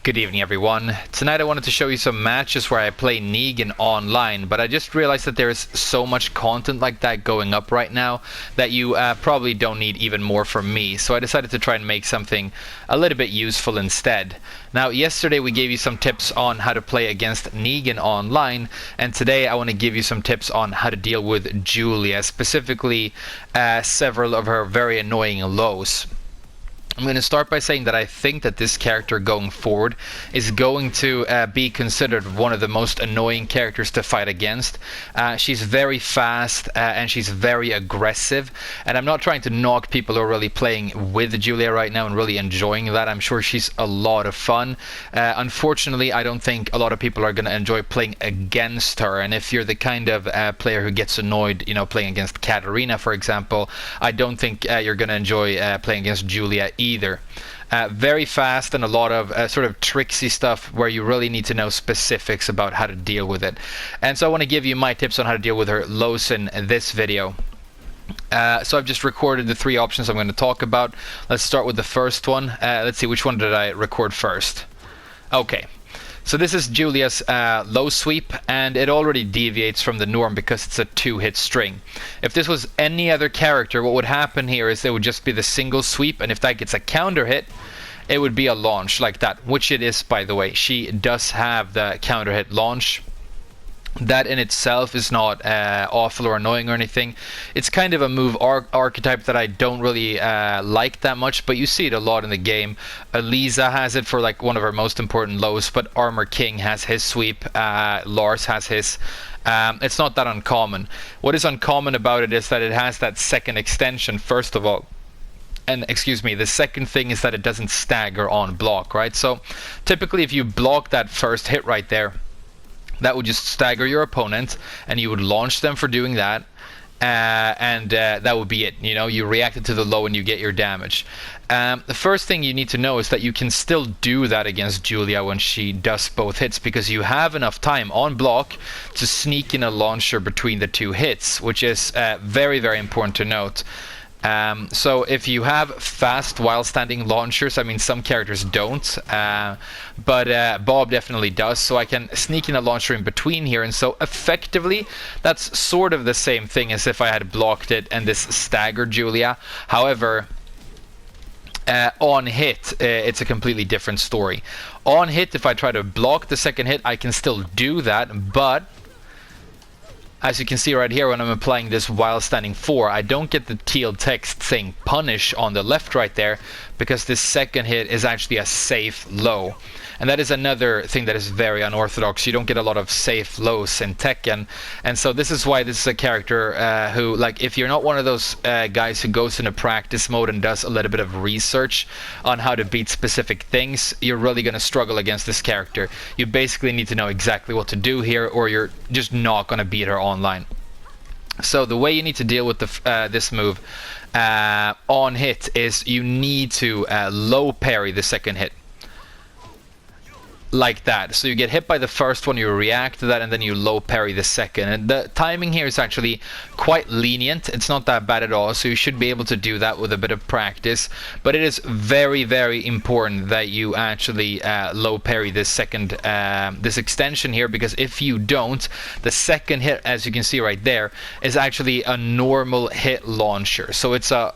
Good evening, everyone. Tonight I wanted to show you some matches where I play Negan online, but I just realized that there's so much content like that going up right now that you probably don't need even more from me, so I decided to try and make something a little bit useful instead. Now, yesterday we gave you some tips on how to play against Negan online, and today I want to give you some tips on how to deal with Julia, specifically several of her very annoying lows. I'm going to start by saying that I think that this character going forward is going to be considered one of the most annoying characters to fight against. She's very fast and she's very aggressive, and I'm not trying to knock people who are really playing with Julia right now and really enjoying that. I'm sure she's a lot of fun. Unfortunately, I don't think a lot of people are going to enjoy playing against her, and if you're the kind of player who gets annoyed, playing against Katarina, for example, I don't think you're going to enjoy playing against Julia either. Very fast and a lot of sort of tricksy stuff where you really need to know specifics about how to deal with it. And so I want to give you my tips on how to deal with her lows in this video. So I've just recorded the three options I'm going to talk about. Let's start with the first one. Let's see, which one did I record first? Okay. So this is Julia's low sweep, and it already deviates from the norm because it's a 2-hit string. If this was any other character, what would happen here is there would just be the single sweep, and if that gets a counter hit, it would be a launch like that, which it is, by the way. She does have the counter hit launch. That in itself is not awful or annoying or anything. It's kind of a move archetype that I don't really like that much, but you see it a lot in the game. Elisa has it for like one of her most important lows, but Armor King has his sweep, Lars has his. It's not that uncommon. What is uncommon about it is that it has that second extension, first of all. And excuse me, the second thing is that it doesn't stagger on block, right? So typically if you block that first hit right there, that would just stagger your opponent, and you would launch them for doing that, and that would be it. You reacted to the low and you get your damage. The first thing you need to know is that you can still do that against Julia when she does both hits, because you have enough time on block to sneak in a launcher between the two hits, which is very, very important to note. So if you have fast while standing launchers, I mean some characters don't, but Bob definitely does, so I can sneak in a launcher in between here, and so effectively that's sort of the same thing as if I had blocked it and this staggered Julia. However, on hit, it's a completely different story. On hit, if I try to block the second hit, I can still do that, but as you can see right here, when I'm applying this while standing 4, I don't get the teal text saying punish on the left right there, because this second hit is actually a safe low. And that is another thing that is very unorthodox. You don't get a lot of safe lows in Tekken. And so this is why this is a character who, like, if you're not one of those guys who goes into practice mode and does a little bit of research on how to beat specific things, you're really going to struggle against this character. You basically need to know exactly what to do here, or you're just not going to beat her online. So the way you need to deal with this move on hit is you need to low parry the second hit. Like that. So you get hit by the first one, you react to that, and then you low parry the second. And the timing here is actually quite lenient. It's not that bad at all, so you should be able to do that with a bit of practice. But it is very, very important that you actually low parry this second, this extension here, because if you don't, the second hit, as you can see right there, is actually a normal hit launcher. So it's a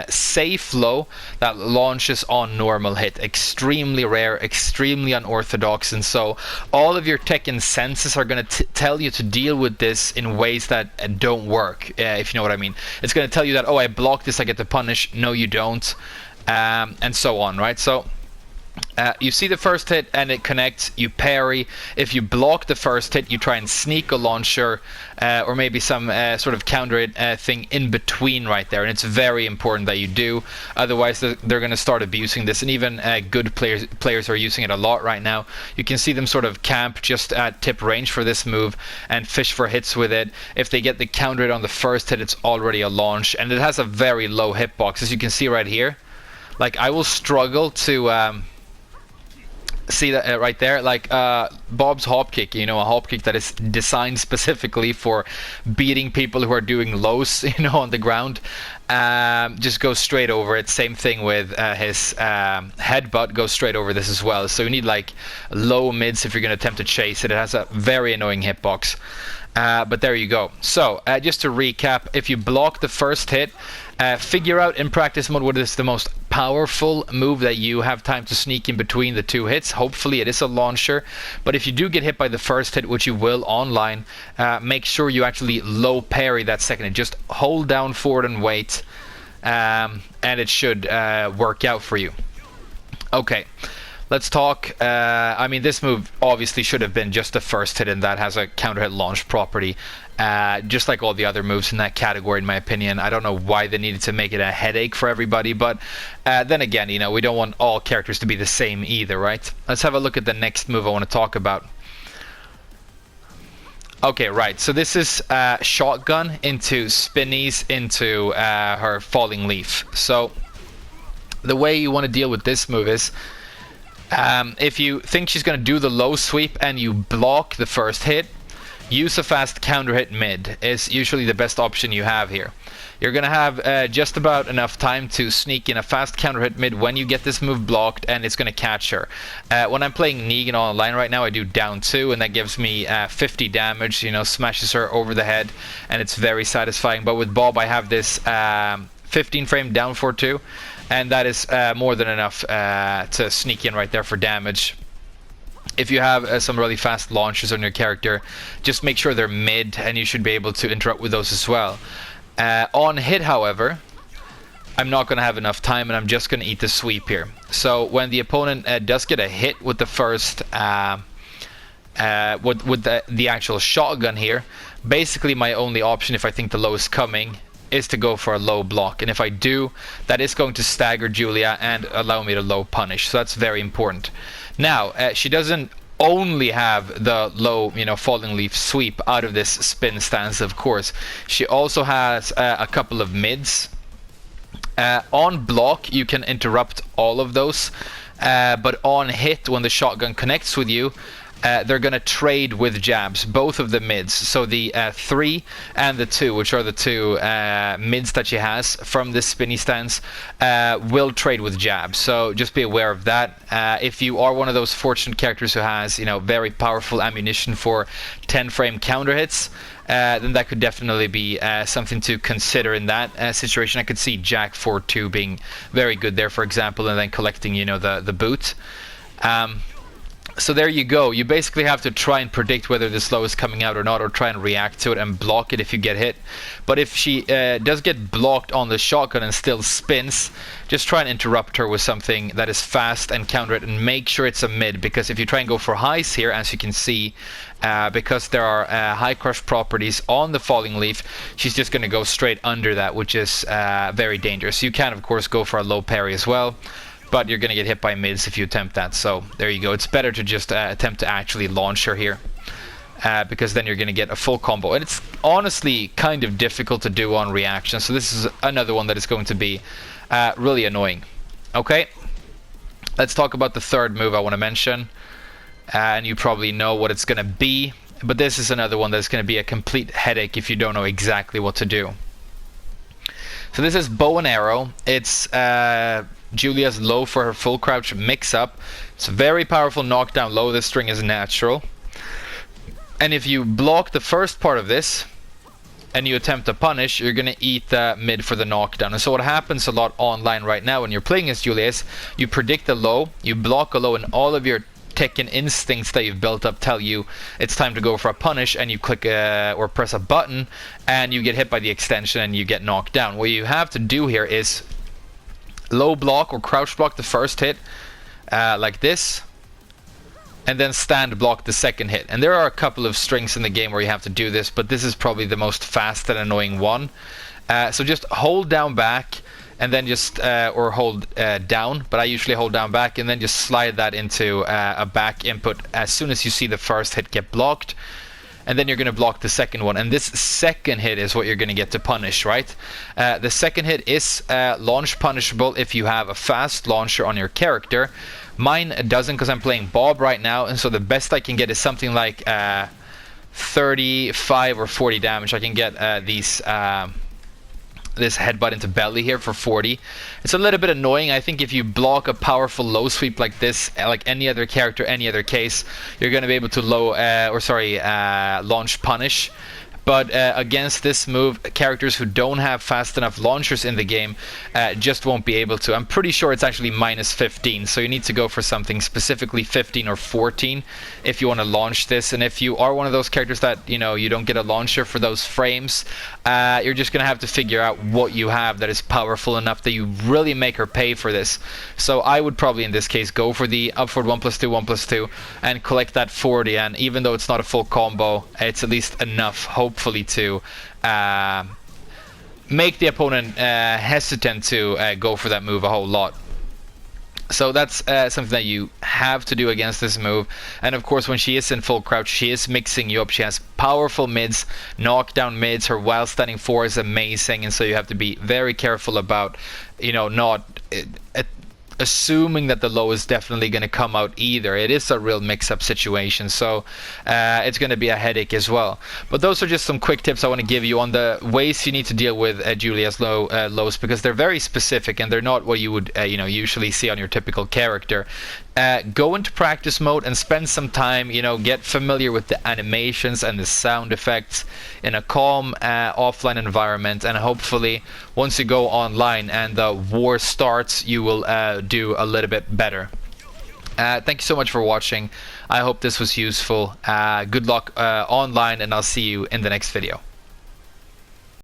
safe low that launches on normal hit. Extremely rare, extremely unorthodox, and so all of your Tekken senses are going to tell you to deal with this in ways that don't work, if you know what I mean. It's going to tell you that, oh, I blocked this, I get to punish. No, you don't, and so on, right? So you see the first hit and it connects, you parry. If you block the first hit, you try and sneak a launcher or maybe some sort of counter thing in between right there, and it's very important that you do, otherwise they're going to start abusing this, and even good players are using it a lot right now. You can see them sort of camp just at tip range for this move and fish for hits with it. If they get the counter hit on the first hit, it's already a launch, and it has a very low hitbox, as you can see right here. Like, I will struggle to see that right there, like Bob's hop kick, a hop kick that is designed specifically for beating people who are doing lows, on the ground. just go straight over it. Same thing with his headbutt, goes straight over this as well. So you need like low mids if you're going to attempt to chase it. It has a very annoying hitbox. But there you go. So just to recap, if you block the first hit, figure out in practice mode what is the most powerful move that you have time to sneak in between the two hits. Hopefully it is a launcher, but if you do get hit by the first hit, which you will online, make sure you actually low parry that second hit. Just hold down forward and wait, and it should work out for you. Okay, let's talk. I mean, this move obviously should have been just the first hit, and that has a counter hit launch property, just like all the other moves in that category, in my opinion. I don't know why they needed to make it a headache for everybody, but then again, you know, we don't want all characters to be the same either, right? Let's have a look at the next move I want to talk about. Okay, right, so this is shotgun into spinnies into her falling leaf. So the way you want to deal with this move is, if you think she's going to do the low sweep and you block the first hit, use a fast counter hit mid is usually the best option you have here. You're going to have just about enough time to sneak in a fast counter hit mid when you get this move blocked, and it's going to catch her. When I'm playing Negan online right now, I do down 2, and that gives me 50 damage, you know, smashes her over the head, and it's very satisfying. But with Bob, I have this 15 frame down 4-2, and that is more than enough to sneak in right there for damage. If you have some really fast launches on your character, just make sure they're mid, and you should be able to interrupt with those as well. On hit, however, I'm not going to have enough time, and I'm just going to eat the sweep here. So when the opponent does get a hit with the first, with the actual shotgun here, basically my only option, if I think the low is coming, is to go for a low block. And if I do, that is going to stagger Julia and allow me to low punish. So that's very important. Now, she doesn't only have the low, you know, falling leaf sweep out of this spin stance, of course. She also has a couple of mids. On block, you can interrupt all of those. But on hit, when the shotgun connects with you, they're going to trade with jabs, both of the mids. So the 3 and the 2, which are the two mids that she has from this spinny stance, will trade with jabs. So just be aware of that. If you are one of those fortunate characters who has, you know, very powerful ammunition for 10 frame counter hits, then that could definitely be something to consider in that situation. I could see Jack 4-2 being very good there, for example, and then collecting, you know, the boot. So there you go. You basically have to try and predict whether the slow is coming out or not, or try and react to it and block it if you get hit. But if she does get blocked on the shotgun and still spins, just try and interrupt her with something that is fast and counter it, and make sure it's a mid, because if you try and go for highs here, as you can see, because there are high crush properties on the falling leaf, she's just going to go straight under that, which is very dangerous. You can, of course, go for a low parry as well, but you're going to get hit by mids if you attempt that. So there you go. It's better to just attempt to actually launch her here, because then you're going to get a full combo. And it's honestly kind of difficult to do on reaction. So this is another one that is going to be really annoying. Okay, let's talk about the third move I want to mention. And you probably know what it's going to be. But this is another one that's going to be a complete headache if you don't know exactly what to do. So this is bow and arrow. It's Julia's low for her full crouch mix-up. It's a very powerful knockdown low. This string is natural. And if you block the first part of this and you attempt to punish, you're going to eat the mid for the knockdown. And so what happens a lot online right now when you're playing as Julia is you predict a low, you block a low, and all of your Tekken instincts that you've built up tell you it's time to go for a punish, and you click or press a button and you get hit by the extension and you get knocked down. What you have to do here is low block or crouch block the first hit like this, and then stand block the second hit. And there are a couple of strings in the game where you have to do this, but this is probably the most fast and annoying one. So just hold down back and then just or hold down, but I usually hold down back, and then just slide that into a back input as soon as you see the first hit get blocked, and then you're going to block the second one, and this second hit is what you're going to get to punish, right? The second hit is launch punishable if you have a fast launcher on your character. Mine doesn't, because I'm playing Bob right now, and so the best I can get is something like 35 or 40 damage. I can get these this headbutt into belly here for 40. It's a little bit annoying. I think if you block a powerful low sweep like this, like any other character, any other case, you're going to be able to launch punish. But against this move, characters who don't have fast enough launchers in the game just won't be able to. I'm pretty sure it's actually minus 15, so you need to go for something specifically 15 or 14 if you want to launch this. And if you are one of those characters that, you know, you don't get a launcher for those frames, you're just going to have to figure out what you have that is powerful enough that you really make her pay for this. So I would probably in this case go for the upward 1+2, 1+2 and collect that 40. And even though it's not a full combo, it's at least enough, hopefully, to make the opponent hesitant to go for that move a whole lot. So that's something that you have to do against this move. And of course, when she is in full crouch, she is mixing you up. She has powerful mids, knockdown mids. Her while standing 4 is amazing, and so you have to be very careful about, you know, not assuming that the low is definitely going to come out either. It is a real mix-up situation, so it's going to be a headache as well. But those are just some quick tips I want to give you on the ways you need to deal with Julia's lows, because they're very specific and they're not what you would usually see on your typical character. Go into practice mode and spend some time, get familiar with the animations and the sound effects in a calm offline environment, and hopefully once you go online and the war starts, you will do a little bit better. Thank you so much for watching. I hope this was useful. Good luck online, and I'll see you in the next video.